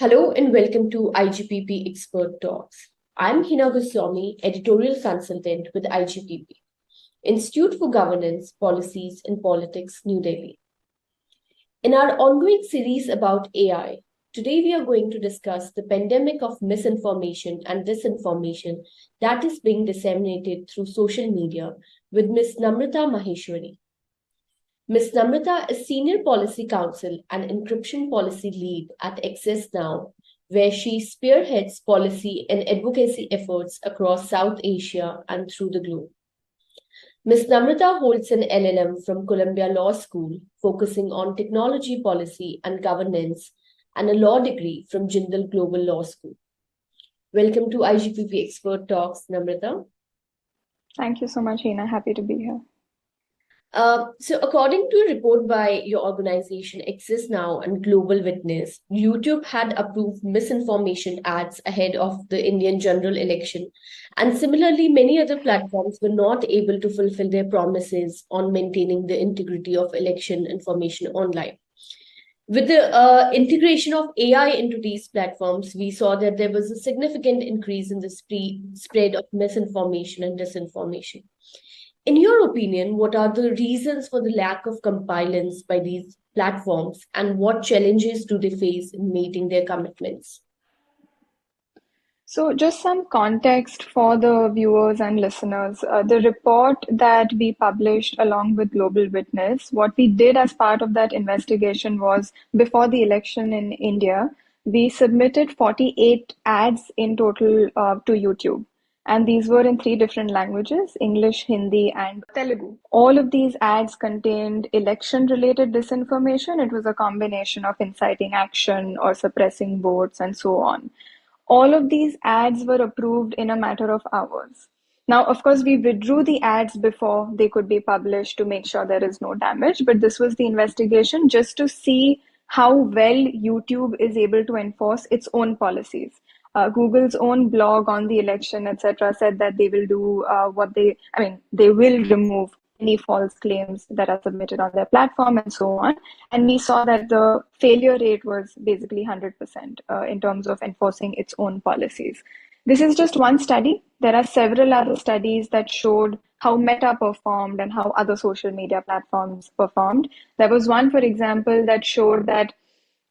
Hello and welcome to IGPP Expert Talks. I'm Heena Goswami, Editorial Consultant with IGPP, Institute for Governance, Policies and Politics, New Delhi. In our ongoing series about AI, today we are going to discuss the pandemic of misinformation and disinformation that is being disseminated through social media with Ms. Namrata Maheshwari. Ms. Namrata is Senior Policy Counsel and Encryption Policy Lead at Access Now, where she spearheads policy and advocacy efforts across South Asia and through the globe. Ms. Namrata holds an LLM from Columbia Law School, focusing on technology policy and governance, and a law degree from Jindal Global Law School. Welcome to IGPP Expert Talks, Namrata. Thank you so much, Heena. Happy to be here. So according to a report by your organization, Access Now and Global Witness, YouTube had approved misinformation ads ahead of the Indian general election. And similarly, many other platforms were not able to fulfill their promises on maintaining the integrity of election information online. With the integration of AI into these platforms, we saw that there was a significant increase in the spread of misinformation and disinformation. In your opinion, what are the reasons for the lack of compliance by these platforms, and what challenges do they face in meeting their commitments? So, just some context for the viewers and listeners. The report that we published along with Global Witness, what we did as part of that investigation was before the election in India, we submitted 48 ads in total to YouTube. And these were in 3 different languages: English, Hindi, and Telugu. All of these ads contained election related disinformation. It was a combination of inciting action or suppressing votes and so on. All of these ads were approved in a matter of hours. Now, of course, we withdrew the ads before they could be published to make sure there is no damage, but this was the investigation just to see how well YouTube is able to enforce its own policies. Google's own blog on the election, etc., said that they will do they will remove any false claims that are submitted on their platform and so on. And we saw that the failure rate was basically 100% in terms of enforcing its own policies. This is just one study. There are several other studies that showed how Meta performed and how other social media platforms performed. There was one, for example, that showed that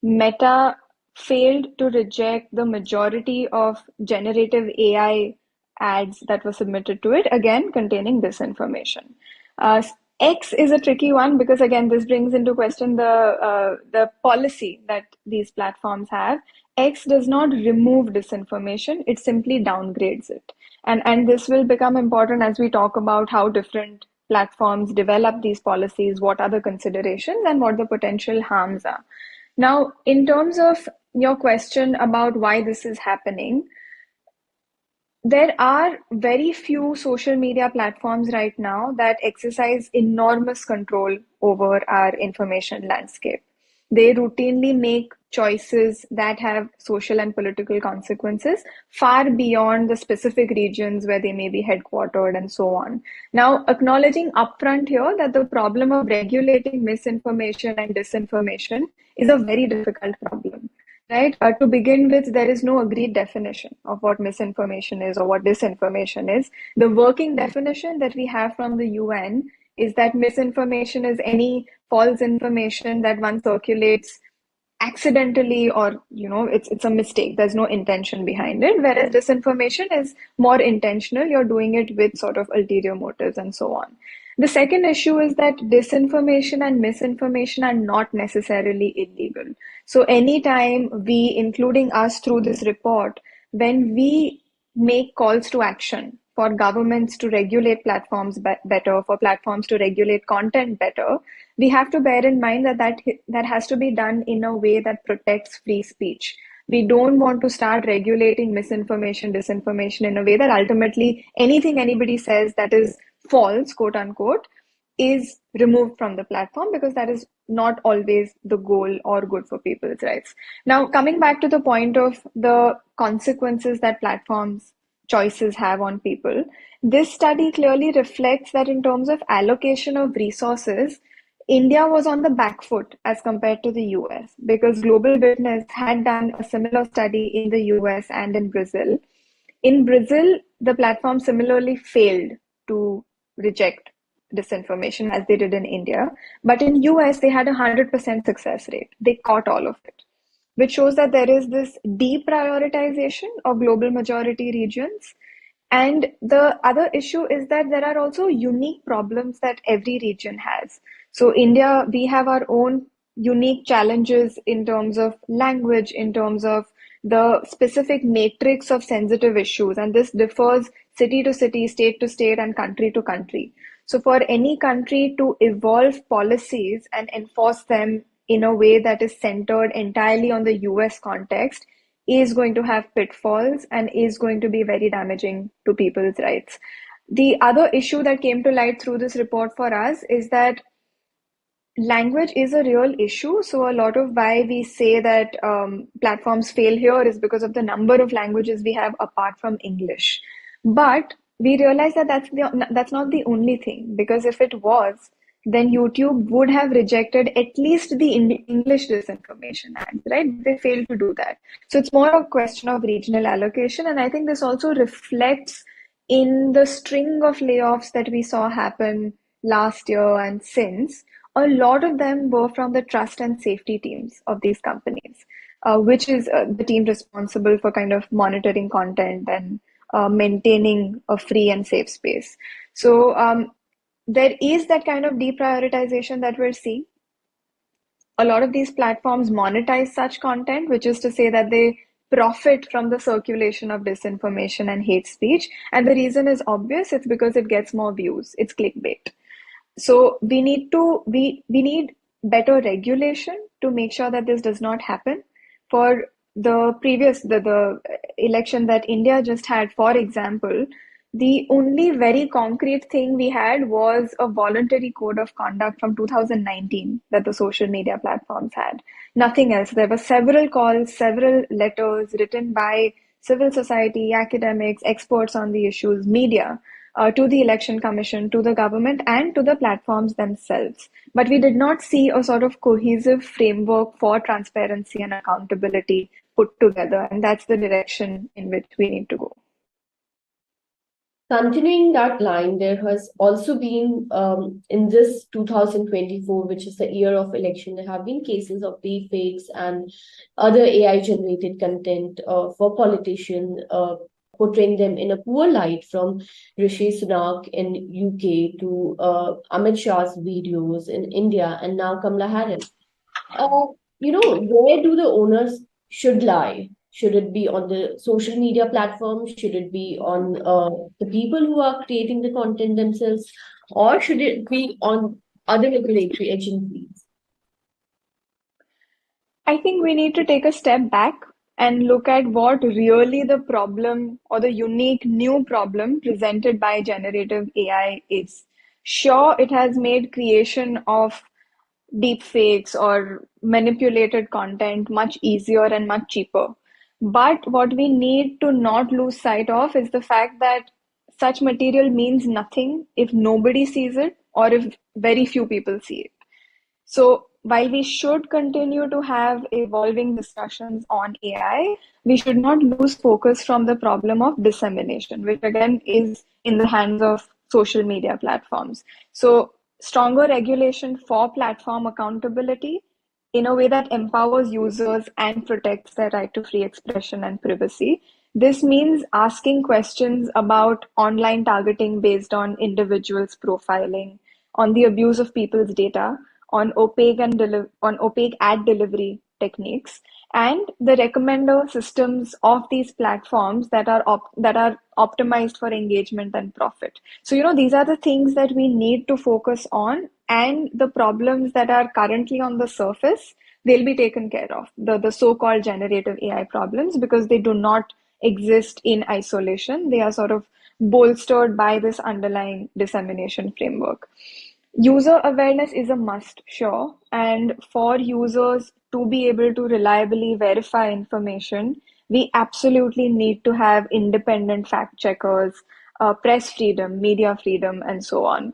Meta failed to reject the majority of generative AI ads that were submitted to it, again containing disinformation. X is a tricky one because, again, this brings into question the policy that these platforms have. X does not remove disinformation; it simply downgrades it, and this will become important as we talk about how different platforms develop these policies, what are the considerations, and what the potential harms are. Now, in terms of your question about why this is happening, there are very few social media platforms right now that exercise enormous control over our information landscape. They routinely make choices that have social and political consequences far beyond the specific regions where they may be headquartered and so on. Now, acknowledging upfront here that the problem of regulating misinformation and disinformation is a very difficult problem. Right. To begin with, there is no agreed definition of what misinformation is or what disinformation is. The working definition that we have from the UN is that misinformation is any false information that one circulates accidentally, or it's a mistake. There's no intention behind it. Whereas disinformation is more intentional. You're doing it with sort of ulterior motives and so on. The second issue is that disinformation and misinformation are not necessarily illegal. So anytime we, including us through this report, when we make calls to action for governments to regulate platforms better, for platforms to regulate content better, we have to bear in mind that has to be done in a way that protects free speech. We don't want to start regulating misinformation, disinformation in a way that ultimately anything anybody says that is false, quote unquote, is removed from the platform, because that is not always the goal or good for people's rights. Now, coming back to the point of the consequences that platforms' choices have on people, this study clearly reflects that in terms of allocation of resources, India was on the back foot as compared to the US because Global Witness had done a similar study in the US and in Brazil. In Brazil, the platform similarly failed to reject disinformation as they did in India. But in US, they had a 100% success rate. They caught all of it, which shows that there is this deprioritization of global majority regions. And the other issue is that there are also unique problems that every region has. So India, we have our own unique challenges in terms of language, in terms of the specific matrix of sensitive issues. And this differs city to city, state to state, and country to country. So for any country to evolve policies and enforce them in a way that is centered entirely on the US context is going to have pitfalls and is going to be very damaging to people's rights. The other issue that came to light through this report for us is that language is a real issue. So a lot of why we say that platforms fail here is because of the number of languages we have apart from English. But we realize that that's not the only thing, because if it was, then YouTube would have rejected at least the English disinformation ads, right? They failed to do that. So it's more a question of regional allocation. And I think this also reflects in the string of layoffs that we saw happen last year and since. A lot of them were from the trust and safety teams of these companies, which is the team responsible for kind of monitoring content and maintaining a free and safe space. So there is that kind of deprioritization that we're seeing. A lot of these platforms monetize such content, which is to say that they profit from the circulation of disinformation and hate speech. And the reason is obvious. It's because it gets more views. It's clickbait. So we need better regulation to make sure that this does not happen. For the election that India just had, for example, the only very concrete thing we had was a voluntary code of conduct from 2019 that the social media platforms had. Nothing else. There were several calls, several letters written by civil society, academics, experts on the issues, media, to the election commission, to the government, and to the platforms themselves. But we did not see a sort of cohesive framework for transparency and accountability put together. And that's the direction in which we need to go. Continuing that line, there has also been, in this 2024, which is the year of election, there have been cases of deepfakes and other AI-generated content for politicians, portraying them in a poor light, from Rishi Sunak in UK to Amit Shah's videos in India, and now Kamala Harris. Where do the owners should lie? Should it be on the social media platform? Should it be on the people who are creating the content themselves? Or should it be on other regulatory agencies? I think we need to take a step back and look at what really the problem or the unique new problem presented by generative AI is. Sure, it has made creation of deepfakes or manipulated content much easier and much cheaper. But what we need to not lose sight of is the fact that such material means nothing if nobody sees it or if very few people see it. So while we should continue to have evolving discussions on AI, we should not lose focus from the problem of dissemination, which again is in the hands of social media platforms. So stronger regulation for platform accountability in a way that empowers users and protects their right to free expression and privacy. This means asking questions about online targeting based on individuals' profiling, on the abuse of people's data, on opaque ad delivery techniques, and the recommender systems of these platforms that are optimized for engagement and profit. So these are the things that we need to focus on, and the problems that are currently on the surface, they'll be taken care of, the so-called generative AI problems, because they do not exist in isolation. They are sort of bolstered by this underlying dissemination framework. User awareness is a must, sure, and for users to be able to reliably verify information, we absolutely need to have independent fact checkers, press freedom, media freedom, and so on.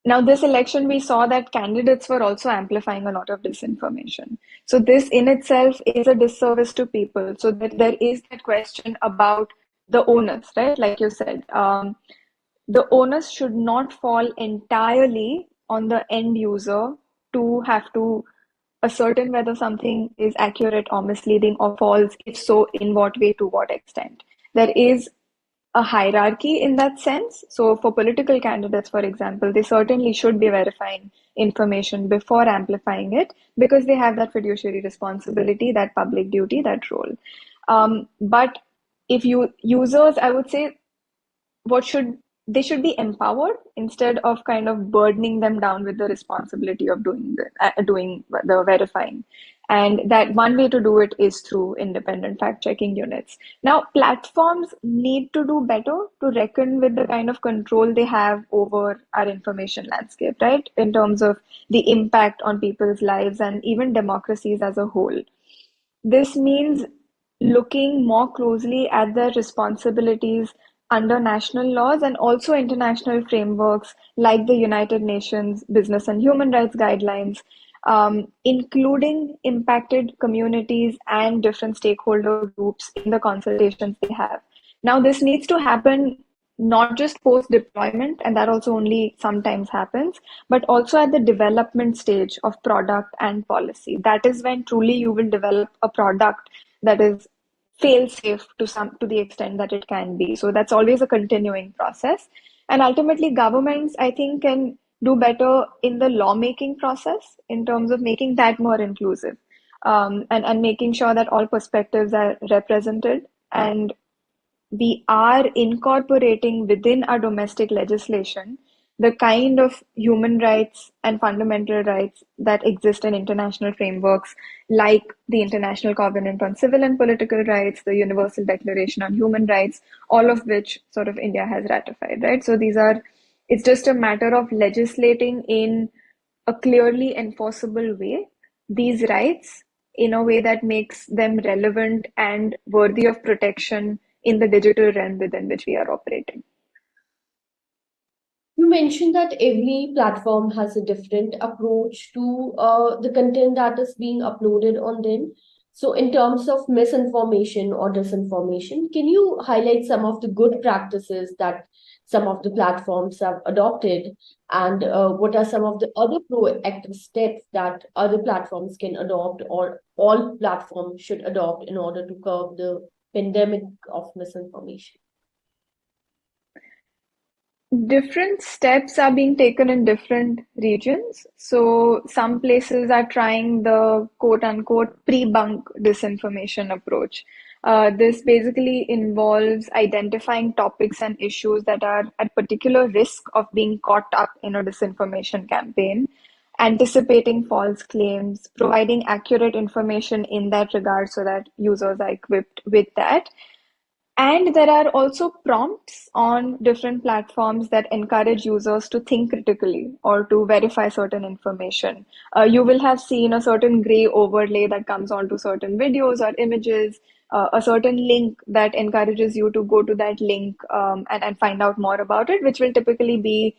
Now, this election, we saw that candidates were also amplifying a lot of disinformation. So this in itself is a disservice to people. So that there is that question about the onus, right? Like you said, the onus should not fall entirely on the end user to have to ascertain whether something is accurate or misleading or false. If so, in what way, to what extent. There is a hierarchy in that sense. So for political candidates, for example, they certainly should be verifying information before amplifying it because they have that fiduciary responsibility, that public duty, that role. But if you users, I would say they should be empowered instead of kind of burdening them down with the responsibility of doing the verifying. And that one way to do it is through independent fact-checking units. Now, platforms need to do better to reckon with the kind of control they have over our information landscape, right? In terms of the impact on people's lives and even democracies as a whole. This means looking more closely at their responsibilities under national laws and also international frameworks like the United Nations Business and Human Rights Guidelines, including impacted communities and different stakeholder groups in the consultations they have. Now, this needs to happen not just post deployment, and that also only sometimes happens, but also at the development stage of product and policy. That is when truly you will develop a product that is fail safe to the extent that it can be. So that's always a continuing process. And ultimately, governments, I think, can do better in the lawmaking process in terms of making that more inclusive, and making sure that all perspectives are represented, and we are incorporating within our domestic legislation the kind of human rights and fundamental rights that exist in international frameworks like the International Covenant on Civil and Political Rights, the Universal Declaration on Human Rights, all of which sort of India has ratified, right? So it's just a matter of legislating in a clearly enforceable way these rights in a way that makes them relevant and worthy of protection in the digital realm within which we are operating. You mentioned that every platform has a different approach to the content that is being uploaded on them. So, in terms of misinformation or disinformation, can you highlight some of the good practices that some of the platforms have adopted, and what are some of the other proactive steps that other platforms can adopt, or all platforms should adopt in order to curb the pandemic of misinformation? Different steps are being taken in different regions. So some places are trying the quote unquote pre-bunk disinformation approach. This basically involves identifying topics and issues that are at particular risk of being caught up in a disinformation campaign, anticipating false claims, providing accurate information in that regard so that users are equipped with that. And there are also prompts on different platforms that encourage users to think critically or to verify certain information. You will have seen a certain gray overlay that comes onto certain videos or images, a certain link that encourages you to go to that link, and find out more about it, which will typically be,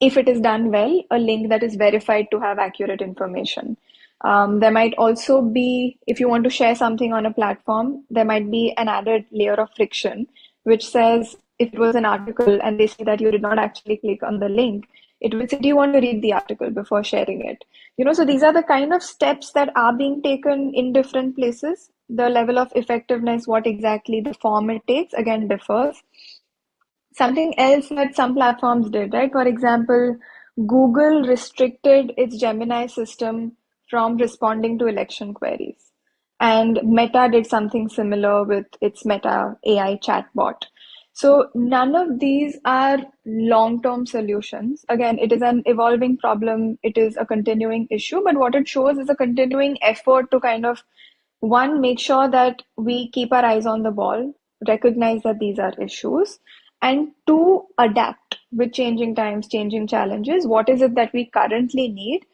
if it is done well, a link that is verified to have accurate information. There might also be, if you want to share something on a platform, there might be an added layer of friction, which says if it was an article and they see that you did not actually click on the link, it will say, do you want to read the article before sharing it? So these are the kind of steps that are being taken in different places. The level of effectiveness, what exactly the form it takes, again, differs. Something else that some platforms did, right? For example, Google restricted its Gemini system from responding to election queries. And Meta did something similar with its Meta AI chatbot. So none of these are long-term solutions. Again, it is an evolving problem. It is a continuing issue, but what it shows is a continuing effort to kind of, one, make sure that we keep our eyes on the ball, recognize that these are issues, and two, adapt with changing times, changing challenges. What is it that we currently need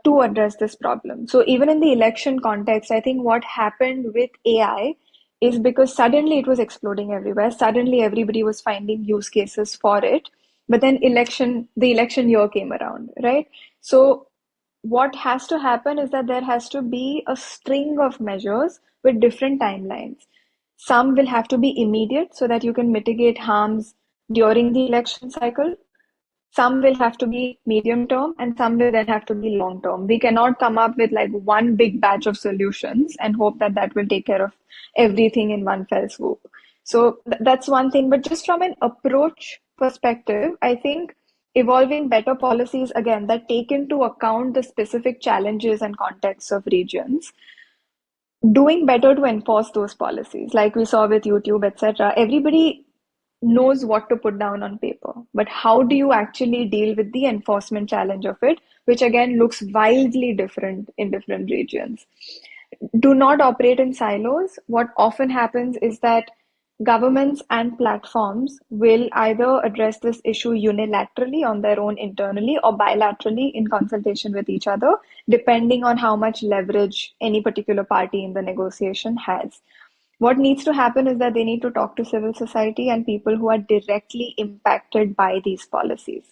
to address this problem? So even in the election context, I think what happened with AI is because suddenly it was exploding everywhere. Suddenly everybody was finding use cases for it. But then the election year came around, right? So what has to happen is that there has to be a string of measures with different timelines. Some will have to be immediate so that you can mitigate harms during the election cycle. Some will have to be medium term, and some will then have to be long term. We cannot come up with like one big batch of solutions and hope that that will take care of everything in one fell swoop. So that's one thing. But just from an approach perspective, I think evolving better policies, again, that take into account the specific challenges and contexts of regions, doing better to enforce those policies, like we saw with YouTube, etc. Everybody knows what to put down on paper, but how do you actually deal with the enforcement challenge of it, which again looks wildly different in different regions? Do not operate in silos. What often happens is that governments and platforms will either address this issue unilaterally on their own internally or bilaterally in consultation with each other, depending on how much leverage any particular party in the negotiation has. What needs to happen is that they need to talk to civil society and people who are directly impacted by these policies.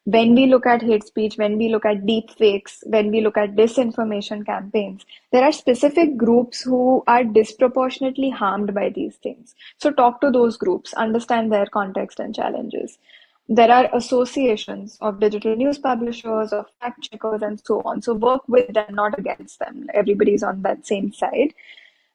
When we look at hate speech, when we look at deep fakes, when we look at disinformation campaigns, there are specific groups who are disproportionately harmed by these things. So talk to those groups, understand their context and challenges. There are associations of digital news publishers, of fact checkers, and so on. So work with them, not against them. Everybody's on that same side.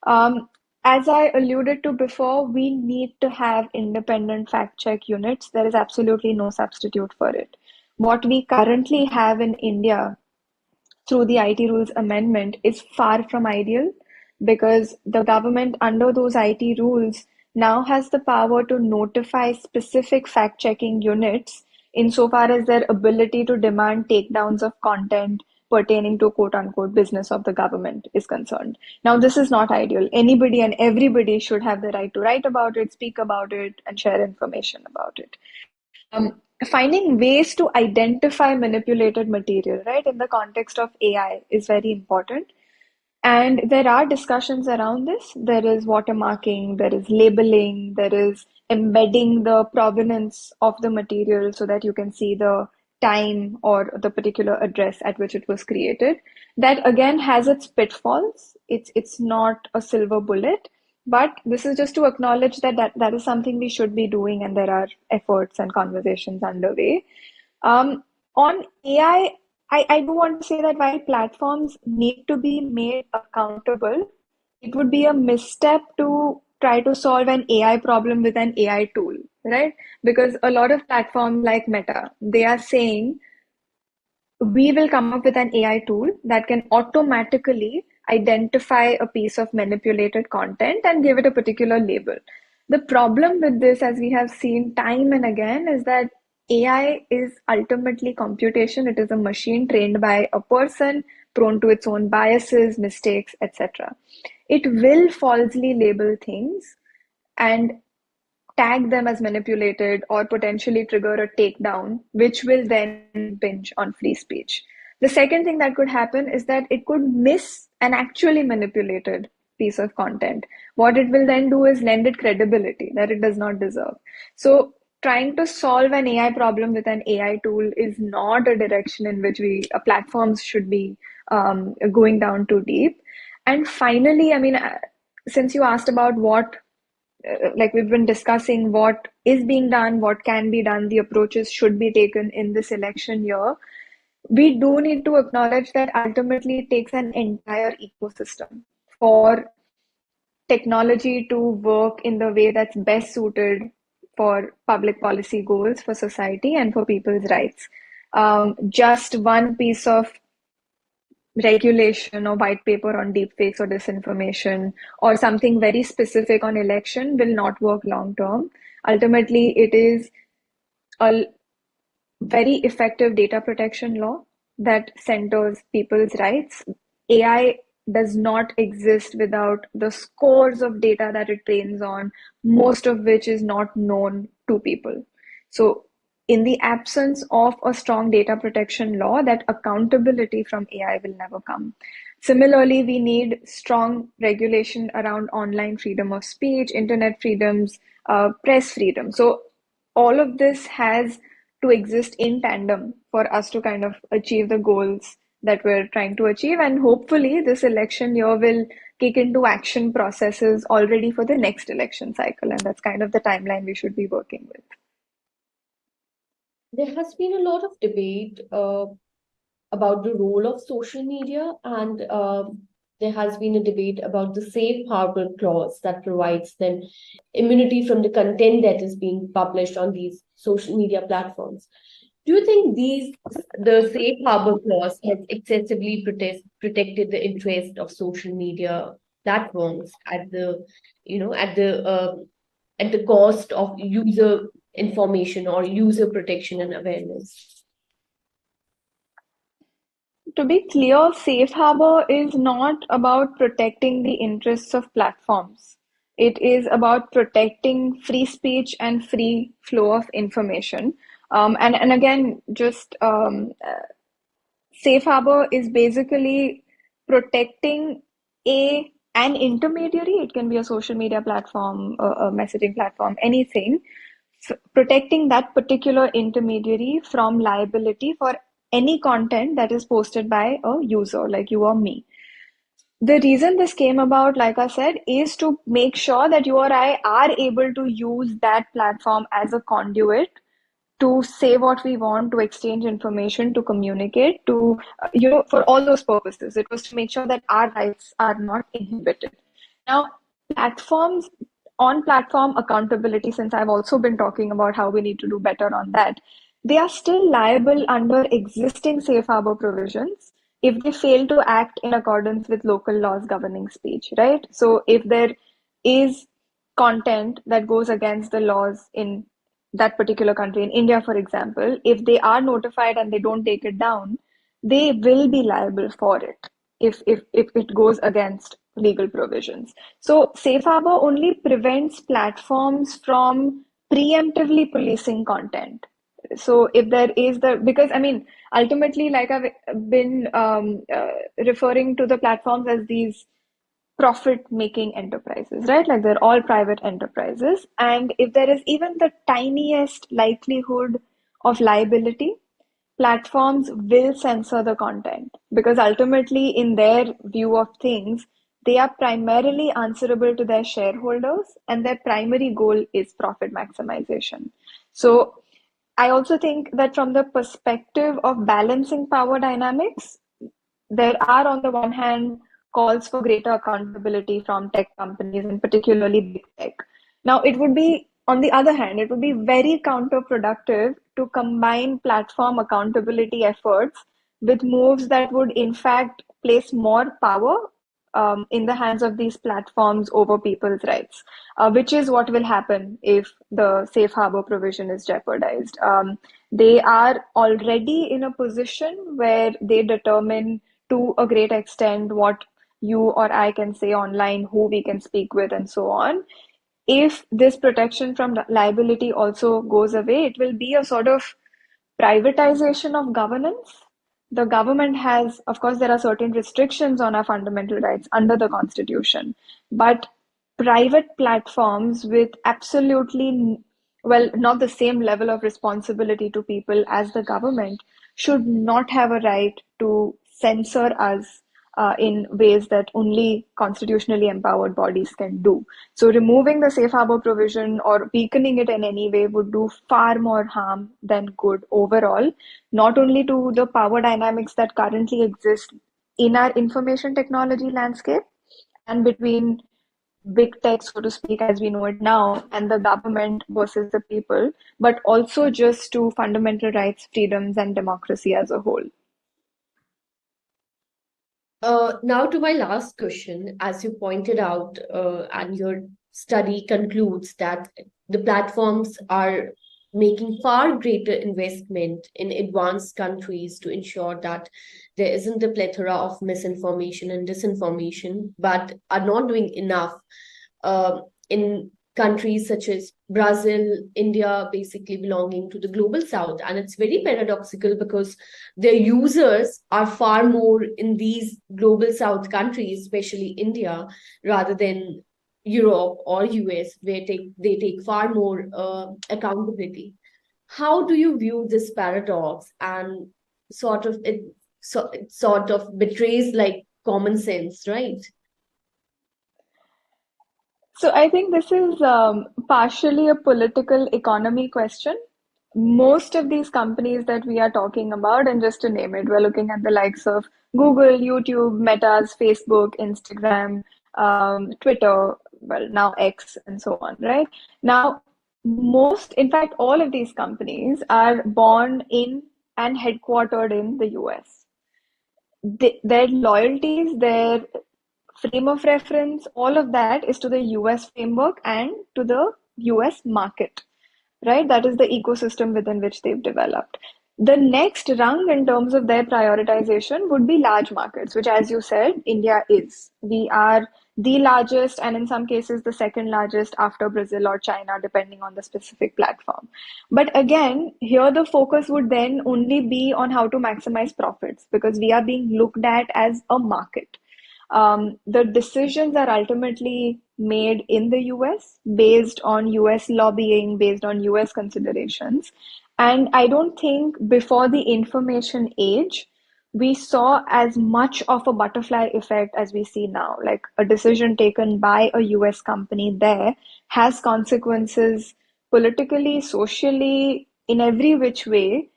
Um, as I alluded to before, we need to have independent fact check units. There is absolutely no substitute for it. What we currently have in India through the IT rules amendment is far from ideal, because the government under those IT rules now has the power to notify specific fact checking units insofar as their ability to demand takedowns of content pertaining to quote unquote business of the government is concerned. Now, this is not ideal. Anybody and everybody should have the right to write about it, speak about it, and share information about it. Finding ways to identify manipulated material, right, in the context of AI is very important. And there are discussions around this. There is watermarking, there is labeling, there is embedding the provenance of the material so that you can see the time or the particular address at which it was created. That again has its pitfalls. It's not a silver bullet, but this is just to acknowledge that is something we should be doing, and there are efforts and conversations underway. On AI, I do want to say that while platforms need to be made accountable, it would be a misstep to try to solve an AI problem with an AI tool, right? Because a lot of platforms like Meta, they are saying we will come up with an AI tool that can automatically identify a piece of manipulated content and give it a particular label. The problem with this, as we have seen time and again, is that AI is ultimately computation. It is a machine trained by a person, prone to its own biases, mistakes, etc. It will falsely label things and tag them as manipulated or potentially trigger a takedown, which will then impinge on free speech. The second thing that could happen is that it could miss an actually manipulated piece of content. What it will then do is lend it credibility that it does not deserve. So trying to solve an AI problem with an AI tool is not a direction in which platforms should be going down too deep. And finally, I mean, since you asked about what like we've been discussing what is being done, what can be done, the approaches should be taken in this election year. We do need to acknowledge that ultimately it takes an entire ecosystem for technology to work in the way that's best suited for public policy goals, for society, and for people's rights. Just one piece of regulation or white paper on deepfakes or disinformation or something very specific on election will not work long term. Ultimately, it is a very effective data protection law that centers people's rights. AI does not exist without the scores of data that it trains on, most of which is not known to people. So in the absence of a strong data protection law, that accountability from AI will never come. Similarly, we need strong regulation around online freedom of speech, internet freedoms, press freedom. So all of this has to exist in tandem for us to kind of achieve the goals that we're trying to achieve. And hopefully this election year will kick into action processes already for the next election cycle. And that's kind of the timeline we should be working with. There has been a lot of debate about the role of social media, and there has been a debate about the safe harbor clause that provides them immunity from the content that is being published on these social media platforms. Do you think the safe harbor clause has excessively protected the interest of social media platforms at the, at the cost of user information or user protection and awareness? To be clear, safe harbor is not about protecting the interests of platforms. It is about protecting free speech and free flow of information. And again, just safe harbor is basically protecting an intermediary. It can be a social media platform, a messaging platform, anything. Protecting that particular intermediary from liability for any content that is posted by a user like you or me. The reason this came about, like I said, is to make sure that you or I are able to use that platform as a conduit to say what we want, to exchange information, to communicate, to, for all those purposes. It was to make sure that our rights are not inhibited. Now, platforms, on platform accountability, since I've also been talking about how we need to do better on that, they are still liable under existing safe harbor provisions if they fail to act in accordance with local laws governing speech, right? So if there is content that goes against the laws in that particular country, in India, for example, if they are notified and they don't take it down, they will be liable for it if it goes against legal provisions. So safe harbor only prevents platforms from preemptively policing content. So if there is because I mean, ultimately, like I've been referring to the platforms as these profit-making enterprises, right? Like they're all private enterprises. And if there is even the tiniest likelihood of liability, platforms will censor the content because ultimately, in their view of things, they are primarily answerable to their shareholders and their primary goal is profit maximization. So I also think that from the perspective of balancing power dynamics, there are, on the one hand, calls for greater accountability from tech companies and particularly big tech. Now, it would be, on the other hand, it would be very counterproductive to combine platform accountability efforts with moves that would, in fact, place more power in the hands of these platforms over people's rights, which is what will happen if the safe harbor provision is jeopardized. They are already in a position where they determine to a great extent what you or I can say online, who we can speak with, and so on. If this protection from liability also goes away, it will be a sort of privatization of governance. The government has, of course, there are certain restrictions on our fundamental rights under the Constitution, but private platforms with absolutely, well, not the same level of responsibility to people as the government should not have a right to censor us in ways that only constitutionally empowered bodies can do. So removing the safe harbor provision or weakening it in any way would do far more harm than good overall, not only to the power dynamics that currently exist in our information technology landscape and between big tech, so to speak, as we know it now, and the government versus the people, but also just to fundamental rights, freedoms, and democracy as a whole. Now to my last question. As you pointed out, and your study concludes that the platforms are making far greater investment in advanced countries to ensure that there isn't a plethora of misinformation and disinformation, but are not doing enough in countries such as Brazil, India, basically belonging to the global south. And it's very paradoxical because their users are far more in these global south countries, especially India, rather than Europe or US, where they take far more accountability. How do you view this paradox, and it sort of betrays like common sense, right? So I think this is partially a political economy question. Most of these companies that we are talking about, and just to name it, we're looking at the likes of Google, YouTube, Meta's, Facebook, Instagram, Twitter, well, now X, and so on, right? Now, in fact, all of these companies are born in and headquartered in the US. Their loyalties, their frame of reference, all of that is to the US framework and to the US market, right? That is the ecosystem within which they've developed. The next rung in terms of their prioritization would be large markets, which, as you said, India is. We are the largest, and in some cases, the second largest after Brazil or China, depending on the specific platform. But again, here the focus would then only be on how to maximize profits because we are being looked at as a market. The decisions are ultimately made in the US based on US lobbying, based on US considerations. And I don't think before the information age, we saw as much of a butterfly effect as we see now. Like a decision taken by a US company there has consequences politically, socially, in every which way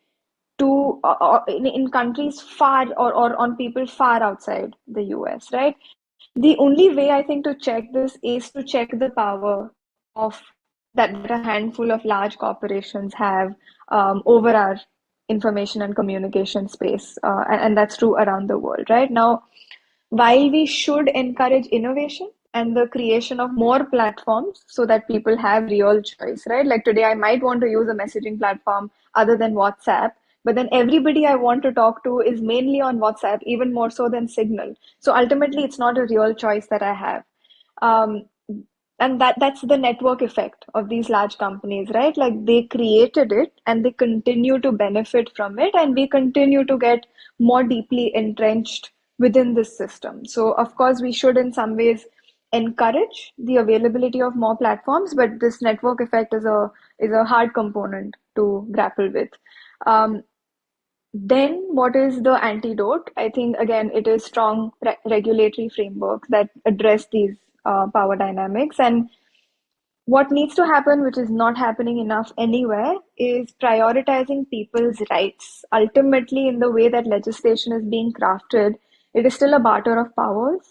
to in countries far or on people far outside the US, right? The only way I think to check this is to check the power of that a handful of large corporations have over our information and communication space, and that's true around the world, right? Now, while we should encourage innovation and the creation of more platforms so that people have real choice, right? Like today, I might want to use a messaging platform other than WhatsApp, but then everybody I want to talk to is mainly on WhatsApp, even more so than Signal. So ultimately, it's not a real choice that I have. Um, and that's the network effect of these large companies, right? Like they created it and they continue to benefit from it, and we continue to get more deeply entrenched within this system. So of course we should in some ways encourage the availability of more platforms, but this network effect is a hard component to grapple with. Um, then what is the antidote? I think again it is strong regulatory frameworks that address these power dynamics. And what needs to happen, which is not happening enough anywhere, is prioritizing people's rights. Ultimately, in the way that legislation is being crafted, it is still a barter of powers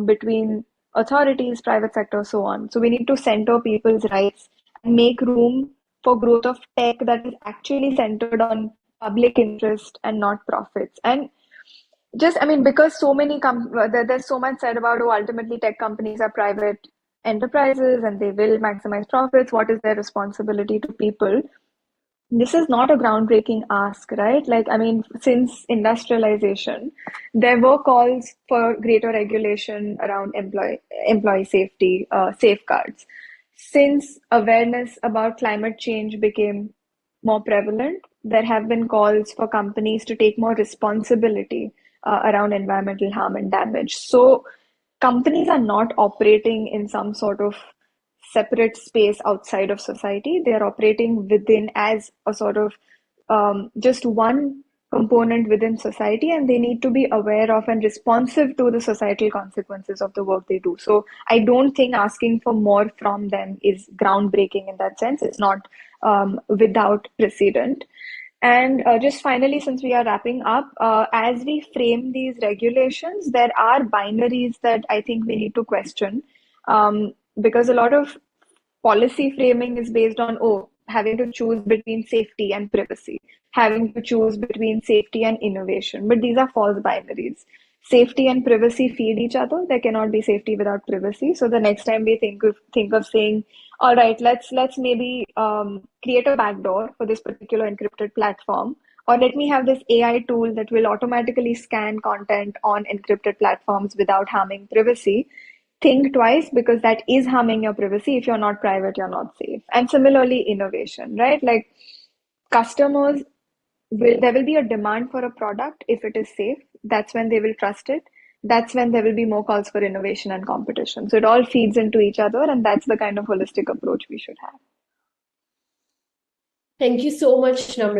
between authorities, private sector, so on. So we need to center people's rights and make room for growth of tech that is actually centered on public interest and not profits. And just, I mean, because there's so much said about, oh, ultimately tech companies are private enterprises and they will maximize profits. What is their responsibility to people? This is not a groundbreaking ask, right? Like, I mean, since industrialization, there were calls for greater regulation around employee safety, safeguards. Since awareness about climate change became more prevalent, there have been calls for companies to take more responsibility around environmental harm and damage. So companies are not operating in some sort of separate space outside of society. They are operating within as a sort of just one component within society, and they need to be aware of and responsive to the societal consequences of the work they do. So I don't think asking for more from them is groundbreaking in that sense. It's not without precedent. And just finally, since we are wrapping up, as we frame these regulations, there are binaries that I think we need to question, because a lot of policy framing is based on, oh, having to choose between safety and privacy, having to choose between safety and innovation. But these are false binaries. Safety and privacy feed each other. There cannot be safety without privacy. So the next time we think of saying, all right, let's maybe create a backdoor for this particular encrypted platform, or let me have this AI tool that will automatically scan content on encrypted platforms without harming privacy. Think twice, because that is harming your privacy. If you're not private, you're not safe. And similarly, innovation, right? Like customers there will be a demand for a product if it is safe. That's when they will trust it. That's when there will be more calls for innovation and competition. So it all feeds into each other, and that's the kind of holistic approach we should have. Thank you so much, Namrata.